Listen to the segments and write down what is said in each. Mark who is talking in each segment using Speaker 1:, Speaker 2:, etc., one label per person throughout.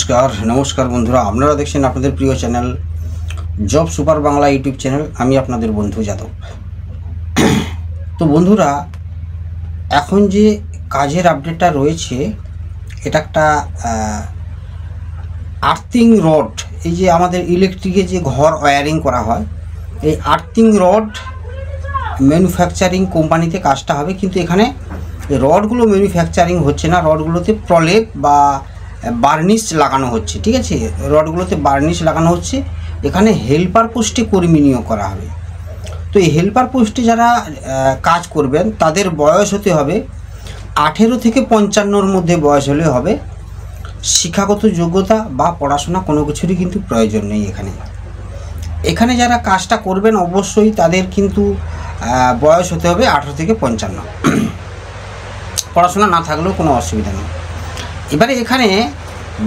Speaker 1: নমস্কার বন্ধুরা, আপনারা দেখছেন আপনাদের প্রিয় channel job super Bangla YouTube channel. আমি আপনাদের বন্ধু যাদব। তো বন্ধুরা, এখন যে কাজের আপডেটটা রয়েছে, এটা একটা আর্থিং রড, এই যে আমাদের ইলেকট্রিকে যে ঘর ওয়্যারিং করা হয়, এই আর্থিং রড ম্যানুফ্যাকচারিং কোম্পানিতে কাজটা হবে। কিন্তু এখানে রডগুলো ম্যানুফ্যাকচারিং হচ্ছে না, রডগুলোতে প্রলেপ বা বার্নিশ লাগানো হচ্ছে। ঠিক আছে, রডগুলোতে বার্নিশ লাগানো হচ্ছে। এখানে হেল্পার পোস্টে কর্মী নিয়োগ করা হবে। তো এই হেল্পার পোস্টে যারা কাজ করবেন তাদের বয়স হতে হবে 18 থেকে 55-র মধ্যে বয়স হলে হবে। শিক্ষাগত যোগ্যতা বা পড়াশোনা কোনো কিছুরই কিন্তু প্রয়োজন নেই। এখানে যারা কাজটা করবেন অবশ্যই তাদের কিন্তু বয়স হতে হবে 18 থেকে 55। পড়াশোনা না থাকলেও কোনো অসুবিধা নেই। এবারে এখানে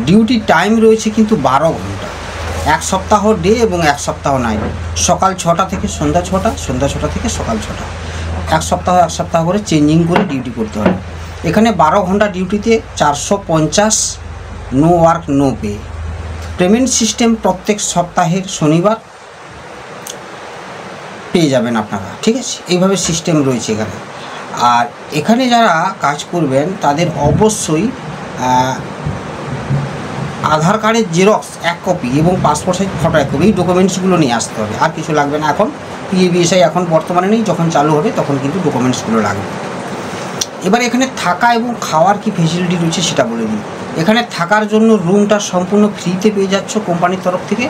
Speaker 1: ডিউটি টাইম রয়েছে কিন্তু 12 ঘন্টা, এক সপ্তাহ ডে এবং এক সপ্তাহ নাইট। সকাল 6টা থেকে সন্ধ্যা 6টা, সন্ধ্যা 6টা থেকে সকাল 6টা। এক সপ্তাহ করে চেঞ্জিং করে ডিউটি করতে হবে। এখানে 12 ঘন্টা ডিউটিতে 450, no work no pay. Payment system প্রত্যেক সপ্তাহের শনিবার পেয়ে যাবেন আপনারা। ঠিক আছে, এইভাবে সিস্টেম রয়েছে এখানে। আর এখানে যারা কাজ করবেন তাদের অবশ্যই আধার কার্ডের জেরক্স 1 কপি এবং পাসপোর্ট সাইজ ফটো 1 কপি, এই ডকুমেন্টসগুলো নিয়ে আসতে হবে। আর কিছু লাগবে না। এখন PABSI এখন বর্তমানে নেই, যখন চালু হবে তখন কিন্তু ডকুমেন্টসগুলো লাগবে। এবার এখানে থাকা এবং খাওয়ার কি ফেসিলিটি রয়েছে সেটা বলে দিই। এখানে থাকার জন্য রুমটা সম্পূর্ণ ফ্রিতে পেয়ে যাচ্ছ কোম্পানির তরফ থেকে।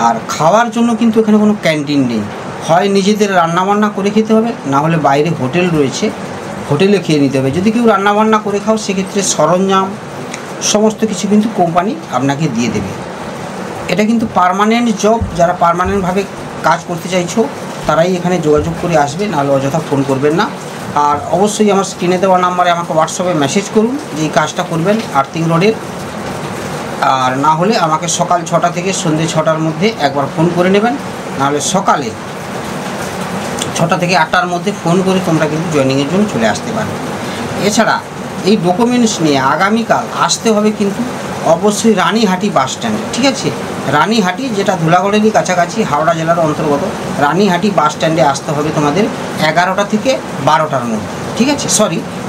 Speaker 1: আর খাওয়ার জন্য কিন্তু এখানে কোনো ক্যান্টিন নেই, হয় নিজেদের রান্নাবান্না করে খেতে হবে, না হলে বাইরে হোটেল রয়েছে, হোটেলে খেয়ে নিতে হবে। যদি কেউ রান্নাবান্না করে খাও সেক্ষেত্রে সরঞ্জাম সমস্ত কিছু কিন্তু কোম্পানি আপনাকে দিয়ে দেবে। এটা কিন্তু পার্মানেন্ট জব। যারা পার্মানেন্টভাবে কাজ করতে চাইছো তারাই এখানে যোগাযোগ করে আসবে, নাহলে অযথা ফোন করবেন না। আর অবশ্যই আমার স্ক্রিনে দেওয়া নাম্বারে আমাকে হোয়াটসঅ্যাপে মেসেজ করুন যে এই কাজটা করবেন আর্থিং রডের। আর না হলে আমাকে সকাল 6টা থেকে সন্ধ্যে 6টার মধ্যে একবার ফোন করে নেবেন, নাহলে সকালে 6টা থেকে 8টার মধ্যে ফোন করে তোমরা কিন্তু জয়েনিংয়ের জন্য চলে আসতে পারবে। এছাড়া এই ডকুমেন্টস নিয়ে আগামীকাল আসতে হবে কিন্তু অবশ্যই রানীহাটি বাস স্ট্যান্ডে। ঠিক আছে, রানীহাটি যেটা ধুলাগড়েরই কাছাকাছি, হাওড়া জেলার অন্তর্গত রানীহাটি বাস স্ট্যান্ডে আসতে হবে তোমাদের 11টা থেকে 12টার মধ্যে। ঠিক আছে,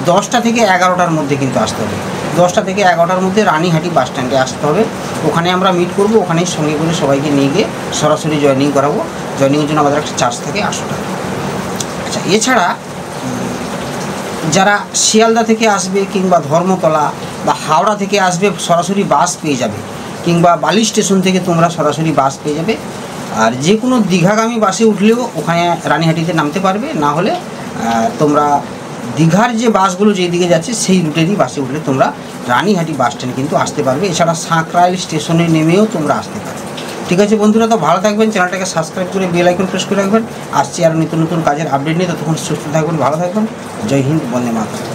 Speaker 1: 10টা থেকে 11টার মধ্যে কিন্তু আসতে হবে। 10টা থেকে 11টার মধ্যে রানীহাটি বাস স্ট্যান্ডে আসতে হবে। ওখানে আমরা মিট করব, ওখানেই সঙ্গে করে সবাইকে নিয়ে গিয়ে সরাসরি জয়েনিং করাবো। জয়েনিংয়ের জন্য আমাদের একটা চার্জ থাকে 800 টাকা। আচ্ছা, এছাড়া যারা শিয়ালদা থেকে আসবে কিংবা ধর্মতলা বা হাওড়া থেকে আসবে সরাসরি বাস পেয়ে যাবে, কিংবা বালি স্টেশন থেকে তোমরা সরাসরি বাস পেয়ে যাবে। আর যে কোনো দীঘাগামী বাসে উঠলেও ওখানে রানীহাটিতে নামতে পারবে, না হলে তোমরা দীঘার যে বাসগুলো যেদিকে যাচ্ছে সেই রুটেরই বাসে উঠলে তোমরা রানীহাটি বাস স্ট্যান্ড কিন্তু আসতে পারবে। এছাড়া সাঁকরাইল স্টেশনে নেমেও তোমরা আসতে পারবে। ঠিক আছে বন্ধুরা, তো ভালো থাকবেন, চ্যানেলটাকে সাবস্ক্রাইব করে বেল আইকন প্রেস করে রাখবেন। আসছি আরও নতুন নতুন কাজের আপডেট নিয়ে। ততক্ষণ সুস্থ থাকবেন, ভালো থাকবেন। জয় হিন্দ, বন্দে মাতরম।